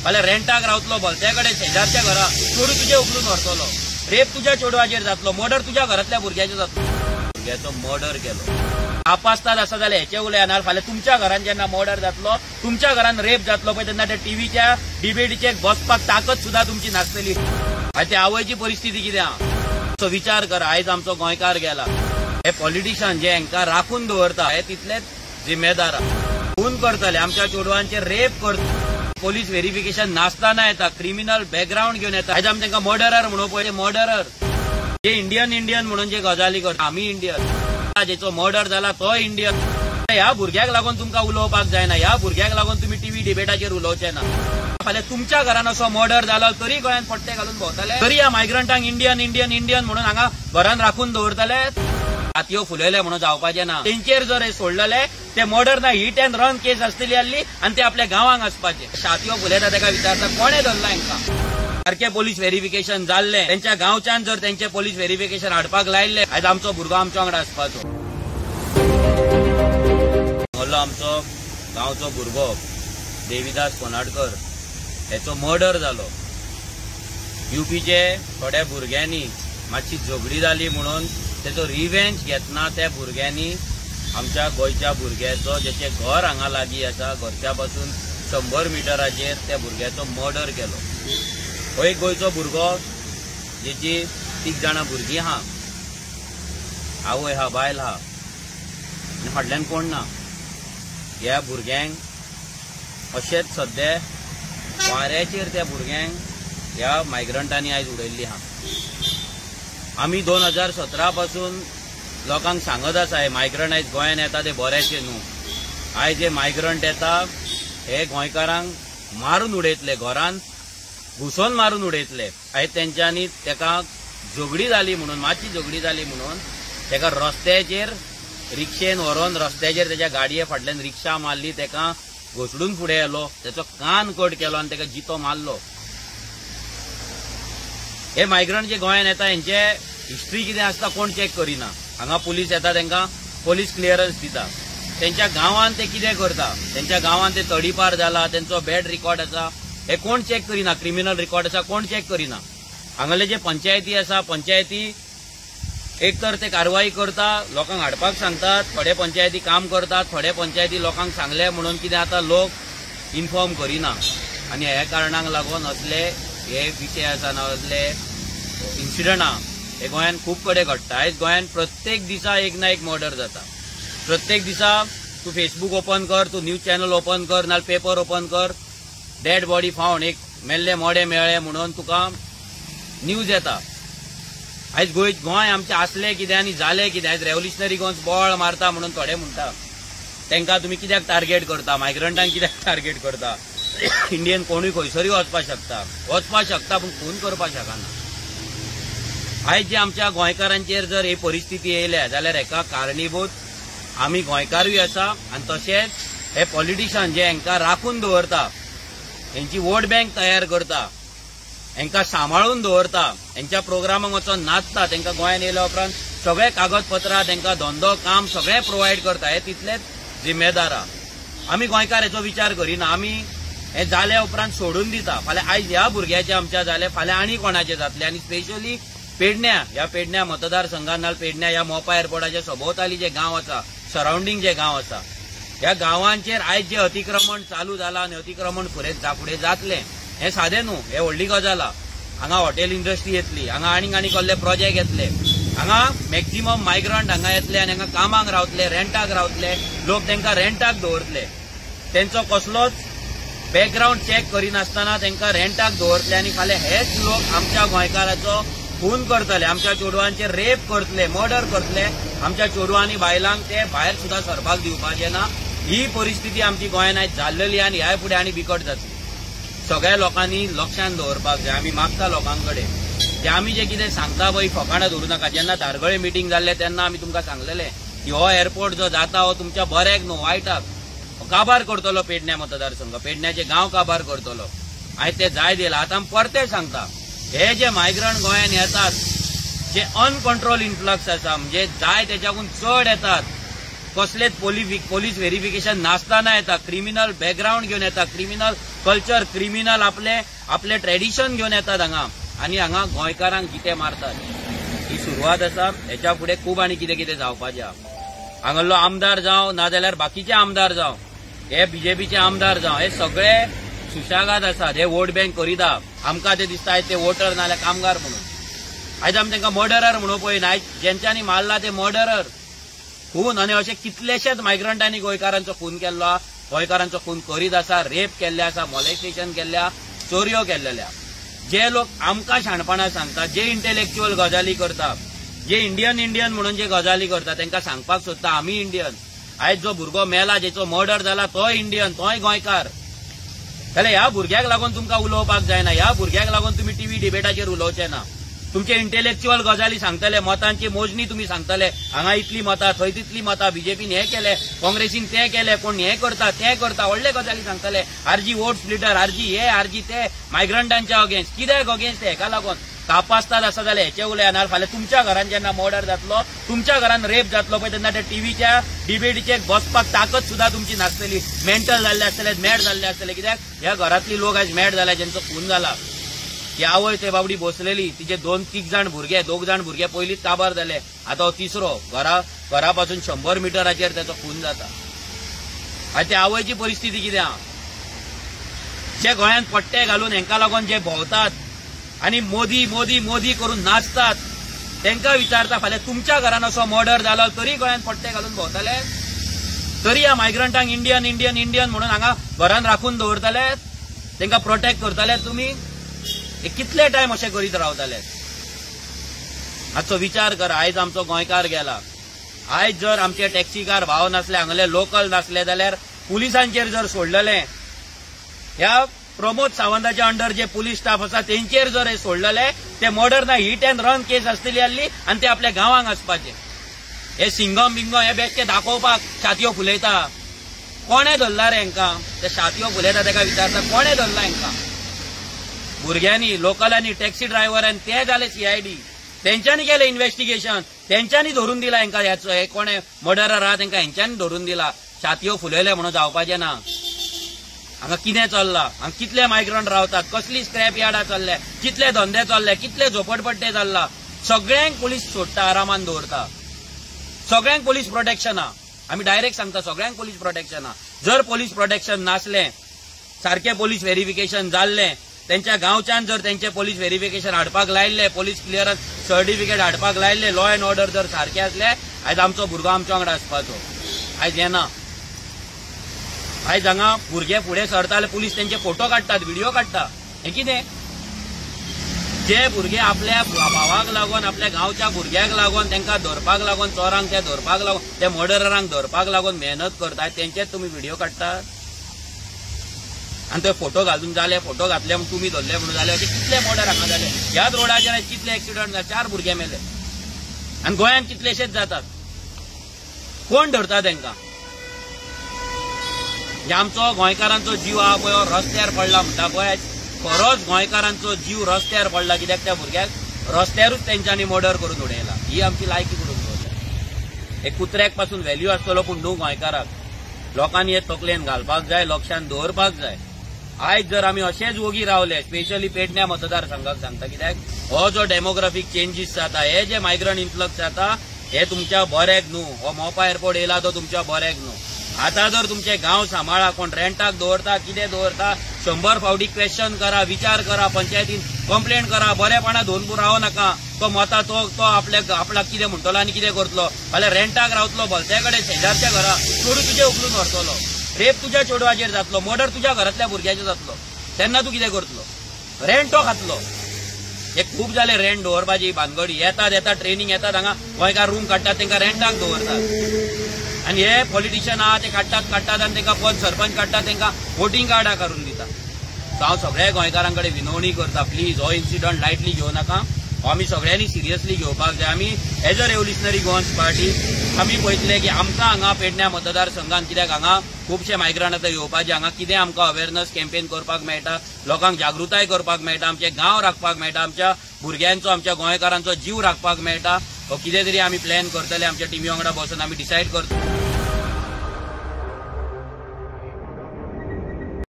फाल्यां रेंटाक रावतलो भलत्या कडेन शेजारच्या घरा चोरू तुजे उखलून व्हरतलो, रेप तुज्या चेडवाचेर जातलो, मर्डर तुज्या घरांतल्या भुरग्याचेर जातलो. भुरग्याचो मर्डर केलो आपासतात आसा जाल्यार हेचे उलयनार. फाल्यां तुमच्या घरान जेन्ना मर्डर जातलो, तुमच्या घरान रेप जातलो पळय, तेन्ना त्या टीव्हीच्या डिबेटीचेर बसपाक ताकद सुद्धा तुमची नासतली. ते आवयची परिस्थिती कितें आहा तो विचार करा. आयज आमचो गोंयकार गेला. हे पॉलिटिशियन जे हांकां राखून दवरता हे तितलेच जिम्मेदार आहा. खून करतले, आमच्या चेडवांचेर रेप करता, पोलीस व्हेरिफिकेशन नासतना येता, क्रिमिनल बॅकग्राऊंड घेऊन येता. आयज आमी तांकां मर्डरर म्हणून पळय, मर्डरर जे इंडियन म्हणून जे गजाली करता. आमी इंडियन, जेचो मर्डर जाला तो इंडियन. ह्या भुरग्याक लागून तुमकां उलोवपाक जायना, ह्या भुरग्याक लागून तुमी टीव्ही डिबेटाचेर उलोवचे ना. फाल्यां तुमच्या घरान असो मर्डर जालो तरी गोंयांत पट्टे घालून भोंवतले, तरी ह्या मायग्रंटांक इंडियन म्हणून हांगा घरान राखून दवरतले. हातयो फुलयले म्हणून जावपाचे ना. तेंचेर जर हे सोडलेले ते मर्डर ना हिट अँड रन केस आसतली आसली आनी ते आपल्या गांवांक आसपाचे. हातयो फुलयता तेका विचारता कोणे धरला हांकां. सारखे पोलीस व्हेरिफिकेशन जाल्ले, तेंच्या गांवच्यान जर तेंचे पोलीस व्हेरिफिकेशन हाडपाक लायिल्ले, आयज आमचो भुरगो आमच्या वांगडा आसपाचो. व्हडलो आमचो गांवचो भुरगो देविदास कोनाडकर, हेचो मर्डर जालो. युपीचे थोड्या भुरग्यांनी मातशी झगडी जाली म्हणून तेचो रिवेंज घेतना त्या भुरग्यांनी आमच्या गोंयच्या भुरग्याचो, जेचे घर हांगा लागीं आसा, घरच्या पासून 100 मिटराचेर त्या भुरग्याचो मर्डर केलो. हो एक गोंयचो भुरगो जेची 3 जाणां भुरगीं आहा, आवय आहा, बायल आहा, फाटल्यान कोण ना. ह्या भुरग्यांक अशेंच सद्या वाऱ्याचेर त्या भुरग्यांक ह्या मायग्रंटांनी आयज उडयल्ली आहा. आमी 2017 पासून लोकांक सांगत आसा हे मायग्रंट आयज गोंयांत येता ते बरेशे न्हू. आयज हे मायग्रंट येता हे गोंयकारांक मारून उडयतले, घरांत घुसोवन मारून उडयतले. आयज तेंच्यांनी तेका झगडी जाली म्हणून, मातशी झगडी जाली म्हणून तेका रस्त्याचेर रिक्षेन व्हरोन रस्त्याचेर तेच्या गाडये फाटल्यान रिक्षा मारली, तेका घोसडून फुडें येलो, तेचो कान कट केलो आनी तेका जितो मारलो. हे मायग्रंट जे गोंयांत येता हेंचे हिस्ट्री कितें आसता कोण चॅक करिना. हांगा पुलीस येता, तेंकां पोलीस क्लियरन्स दिता. तेंच्या गांवांत ते कितें करता, तेंच्या गांवांत ते तडीपार जाला, तेंचो बॅड रिकॉर्ड आसा, हे कोण चॅक करिना. क्रिमिनल रिकॉर्ड आसा कोण चॅक करिना. हांगाले जे पंचायती आसा, पंचायती एक तर ते कारवाई करता, लोकांक हाडपाक सांगतात, थोडे पंचायती काम करतात, थोडे पंचायती लोकांक सांगले म्हणून कितें आता लोक इन्फॉर्म करिना. आनी ह्या कारणाक लागून असले हे विशय आसा ना, असले इन्सिडंट आहा हे गोंयांत खूब कडेन घडटा. आयज गोंयांत प्रत्येक दिसा एक ना एक मर्डर जाता. प्रत्येक दिसा तूं फेसबूक ओपन कर, तूं न्यूज चॅनल ओपन कर, नाल्यार पेपर ओपन कर, डेड बॉडी फावंड, एक मेल्ले मोडे मेळ्ळे म्हणून तुका न्यूज येता. आयज गोंय आमचे आसले कितें आनी जाले कितें. आयज रेव्होल्युशनरी गोंस बोळ मारता म्हणून थोडे म्हणटा. तांकां तुमी कित्याक टार्गेट करता, मायग्रंटांक कित्याक टार्गेट करता. इंडियन कोणूय खंयसरूय वचपाक शकता पूण खून करपाक शकना. आयज जे आमच्या गोंयकारांचेर जर ही परिस्थिती येयल्या जाल्यार हेका कारणीभूत आमी गोंयकारूय आसा आनी तशेंच हे पॉलिटिशियन जे हांकां राखून दवरता, हेंची वोट बँक तयार करता, हांकां सांबाळून दवरता, हेंच्या प्रोग्रामाक वचून नाचता, तांकां गोंयांत येयल्या उपरांत सगळे कागदपत्रां, तांकां धंदो काम सगळें प्रोवायड करता, हे तितलेच जिम्मेदार आहा. आमी गोंयकार हेचो विचार करिना. आमी हे जाल्या उपरांत सोडून दिता. फाल्यां आयज ह्या भुरग्याचे आमच्या जाले, फाल्यां आनी कोणाचे जातले. आनी स्पेशली पेडण्या मतदारसंघात नाल्यार पेडण्या ह्या मोपा एअरपोर्टाच्या सभोवताली जे गांव आसा, सराउंडिंग जे गांव आसा, ह्या गांवांचेर आयज जे अतिक्रमण चालू जाला आनी अतिक्रमण फुडें जातले हे सादें न्हू. हे व्हडली गजाल आहा. हांगा हॉटेल इंडस्ट्री येतली, हांगा आनी कसले प्रोजेक्ट येतले, हांगा मॅक्झिमम मायग्रंट हांगा येतले आनी हांगा कामाक रावतले, रेंटाक रावतले, लोक तांकां रेंटाक दवरतले. तेंचो कसलोच बॅकग्राऊंड चॅक करिनासतना तांकां रेंटाक दवरतले आनी फाल्यां हेच लोक आमच्या गोंयकाराचो खून करतले, आमच्या चेडवांचेर रेप करतले, मर्डर करतले. आमच्या चेडवांनी बायलांक ते भायर सुद्धा सरपाक दिवपाचे ना. ही परिस्थिती आमची गोंयांत आयज जाल्लेली आनी ह्या फुडें आनी बिकट जातली. सगळ्या लोकांनी लक्षांत दवरपाक जाय. आमी मागता लोकां कडेन ते आमी जे कितें सांगता पळय फकाणां धरू नाका. जेन्ना धारगळे मिटींग जाल्ले तेन्ना आमी तुमकां सांगलेले की हो एअरपोर्ट जो जाता हो तुमच्या बऱ्याक न्हू, वायटाक काबार करतलो. पेडण्या मतदारसंघ, पेडण्याचे गांव काबार करतलो. आयज ते जाय दिला. आतां परते सांगता, हे जे मायग्रंट गोंयांत येतात, जे अनकंट्रोल इन्फ्लक्स आसा, म्हणजे जाय तेच्याकून चड येतात, कसलेच पोलीस व्हेरिफिकेशन नासतना येता, क्रिमिनल बॅकग्राऊंड घेऊन येता, क्रिमिनल कल्चर, क्रिमिनल आपले ट्रेडिशन घेऊन येतात हांगा आणि हांगा गोंयकारांक कितें मारतात. ही सुरवात आसा. हेच्या फुडें खूब आनी कितें कितें जावपाचें आहा. हांगालो आमदार जावं नाजाल्यार बाकीचे आमदार जावं, हे बीजेपीचे आमदार जावं, हे सगळे सुशागाद आसात. हे वोट बँक करीता. आमकां ते दिसता ते वोटर नाल्यार कामगार म्हणून. आयज आमी तांकां मर्डरर म्हणून पळयना. आयज जेंच्यांनी मारला ते मर्डरर खून. आनी अशे कितलेशेच मायग्रंटांनी गोंयकारांचो खून केल्लो, गोंयकारांचो खून करीत आसा, रेप केल्ले आसा, मॉलेस्टेशन केल्ल्या, चोरयो केल्लेल्या. जे लोक आमकां शाणपणां सांगतात, जे इंटेलेक्च्युअल गजाली करतात, जे इंडियन म्हणून जे गजाली करतात, तांकां सांगपाक सोदता आमी इंडियन. आयज जो भुरगो मेला, जेचो मर्डर जाला, तोय इंडियन, तोय गोंयकार. जाल्यार ह्या भुरग्याक लागून तुमकां उलोवपाक जायना. ह्या भुरग्याक लागून तुमी टीव्ही डिबेटाचेर उलोवचे ना. तुमचे इंटेलेक्च्युअल गजाली सांगतले, मतांची मोजणी तुम्ही सांगतले, हांगा इतली मतां, थंय तितली मतां, बीजेपीन हे केले, काँग्रेसीन ते केले, कोण हे करता ते करता, व्हडले गजाली सांगतले. आरजी वोट स्प्लिटर, आरजी हे, आरजी ते, मायग्रंटांच्या अगेन्स्ट, कित्याक अगेन्स्ट हेका लागून कापासतात आसा जाल्यार हेचे उलयनार. फाल्यां तुमच्या घरान जेन्ना मर्डर जातलो, तुमच्या घरान रेप जातलो पळय, तेन्ना त्या टीव्हीच्या डिबेटीचेर बसपाक ताकद सुद्धा तुमची नासतली. मेंटल जाल्ले आसतले, मॅड जाल्ले आसतले. कित्याक ह्या घरातली लोक आज मॅड जाल्या, जेंचो खून जाला. ती आवय ते बाबडी बसलेली, तिचे 2-3 जाण भुरगे, 2 जाण भुरगे पयलींच काबार जाले. आतां हो तिसरो. घरापासून 100 मिटराचेर त्याचो खून जाता. आनी त्या आवयची परिस्थिती कितें आहा? जे गोंयांत पट्टे घालून हेंका लागून जे भोंवतात आनी मोदी मोदी मोदी करून नाचतात, तांकां विचारता, फाल्यां तुमच्या घरान असो मर्डर जालो तरी गोंयांत पट्टे घालून भोंवतले? तरी ह्या मायग्रंटांक इंडियन म्हणून हांगा घरान राखून दवरतले? तांकां प्रोटेक्ट करतले तुमी? हे कितले टायम अशें करीत रावतले? हाचो विचार करा. आयज आमचो गोंयकार गेला. आयज जर आमचे टॅक्सीकार भाव नासले, हांगले लोकल नासले जाल्यार पुलिसांचेर जर सोडलेले, ह्या प्रमोद सावंताच्या अंडर जे पुलीस स्टाफ आसा तेंचेर जर हे सोडलेले, ते मर्डर ना हिट अँड रन केस आसतली आसली आनी ते आपल्या गांवांक आसपाचे. हे सिंगम बिंगम हे बेश्टे दाखोवपाक छातयो फुलयता. कोणे धरला रे हांकां? ते छातयो फुलयता ताका विचारता, कोणे धरला हांकां? भुरग्यांनी, लोकलांनी, टॅक्सी ड्रायव्हरांनी, ते जाले सीआयडी, तेंच्यांनी केले इन्व्हेस्टिगेशन, तेंच्यांनी धरून दिला हांकां. ह्याचो हे कोणे मर्डरर आहा तांकां हेंच्यांनी धरून दिला. छातयो फुलयले म्हणून जावपाचें ना. हांगा कितें चल्लां? हांगा कितले मायग्रंट रावतात, कसली स्क्रॅप यार्डां चल्ले, कितले धंदे चल्ले, कितले झोपडपट्टे चल्ला. सगळ्यांक पुलीस सोडटा, आरामान दवरता. सगळ्यांक पुलीस प्रोटेक्शन आहा. आमी डायरेक्ट सांगता, सगळ्यांक पुलीस प्रोटेक्शन आहा. जर पुलीस प्रोटेक्शन नासलें, सारकें पुलीस व्हेरिफिकेशन जाल्लें, त्यांच्या गांवच्यान जर त्यांचे पोलीस व्हेरिफिकेशन हाडपाक लायिल्ले, पोलीस क्लियरन्स सर्टिफिकेट हाडपाक लायिल्ले, लॉ अँड ऑर्डर जर सारखे असले, आयज आमचो भुरगो आमच्या वांगडा आसपाचो. आयज येना. आयज हांगा भुरगे फुडें सरताले, पुलीस त्यांचे फोटो काडटात, व्हिडिओ काडटा. हे कितें? जे भुरगे आपल्या भावाक लागून, आपल्या गांवच्या भुरग्याक लागून, तांकां धरपाक लागून, चोरांक ते धरपाक लागून, ते मर्डररांक धरपाक लागून मेहनत करतात, तेंचेच तुमी व्हिडिओ काडटात. आणि ते फोटो घालून जाले, फोटो घातले म्हणून तुम्ही धरले म्हणून जाले. असे कितले मर्डर हांगा जाले. ह्याच रोडाचेर कितले एक्सिडंट जाले, 4 भुरगे मेले. आणि गोंयांत कितलेशेच जातात. कोण धरता तांकां? आमचो गोंयकारांचो जीव आहा पळय, रस्त्यार पडला म्हणटा पळय. खरोच गोंयकारांचो जीव रस्त्यार पडला. कित्याक त्या भुरग्याक रस्त्यारूच तेंच्यांनी मर्डर करून उडयला. ही आमची लायकी करून दवरल्या. एक कुत्र्याक पासून व्हॅल्यू आसतलो, पूण न्हू गोंयकाराक. लोकांनी हे तकलेन घालपाक जाय, लक्षांत दवरपाक जाय. आयज जर आमी अशेच वोगी रावले, स्पेशली पेडण्या मतदारसंघाक सांगता, कित्याक हो जो डेमोग्राफीक चेंजीस जाता, हे जे मायग्रंट इन्फ्लक्स जाता, हे तुमच्या बऱ्याक न्हू. हो मोपा एअरपोर्ट येयला तो तुमच्या बऱ्याक न्हू. आता जर तुमचे गांव सांबाळा, कोण रेंटाक दवरता, कितें दवरता, 100 फावटी क्वेश्चन करा, विचार करा, पंचायतीन कंप्लेंट करा. बरेपणा धरून रावू नाका. तो मता तो आपल्याक कितें म्हणटलो आनी कितें करतलो. फाल्यां रेंटाक रावतलो, भलत्या कडेन शेजारच्या घरा चोरू तुजे उखलून व्हरतलो, रेप तुज्या चेडवाचेर जातलो, मर्डर तुज्या घरातल्या भुरग्याचेर जातलो. तेन्ना तूं कितें करतलो? रेंटो खातलो. हे खूब जाले रेंट दवरपाची भानगडी. येतात ट्रेनिंग येतात हांगा, गोंयकार रूम काडटात, तांकां रेंटाक दवरतात. आनी हे पॉलिटिशियन आहा ते काडटात आनी तांकां पद सरपंच काडटात, तांकां वोटिंग कार्डां करून दितात. सो हांव सगळ्या गोंयकारां कडेन विनवणी करता, प्लीज हो इन्सिडंट लायटली घेवं नाका. आमी सगळ्यांनी सिरियसली घेवपाक जाय. आमी as a Revolutionary Goans Party आमी पळयतले की आमकां हांगा पेडण्या मतदारसंघात, कित्याक हांगा खुबशे मायग्रंट आतां येवपाचे, हांगा कितें आमकां अवेरनस कॅम्पेन करपाक मेळटा, लोकांक जागृताय करपाक मेळटा, आमचे गांव राखपाक मेळटा, आमच्या भुरग्यांचो, आमच्या गोंयकारांचो जीव राखपाक मेळटा. कितें तरी आमी प्लॅन करतले, आमच्या टिमी वांगडा बसून आमी डिसायड करतले.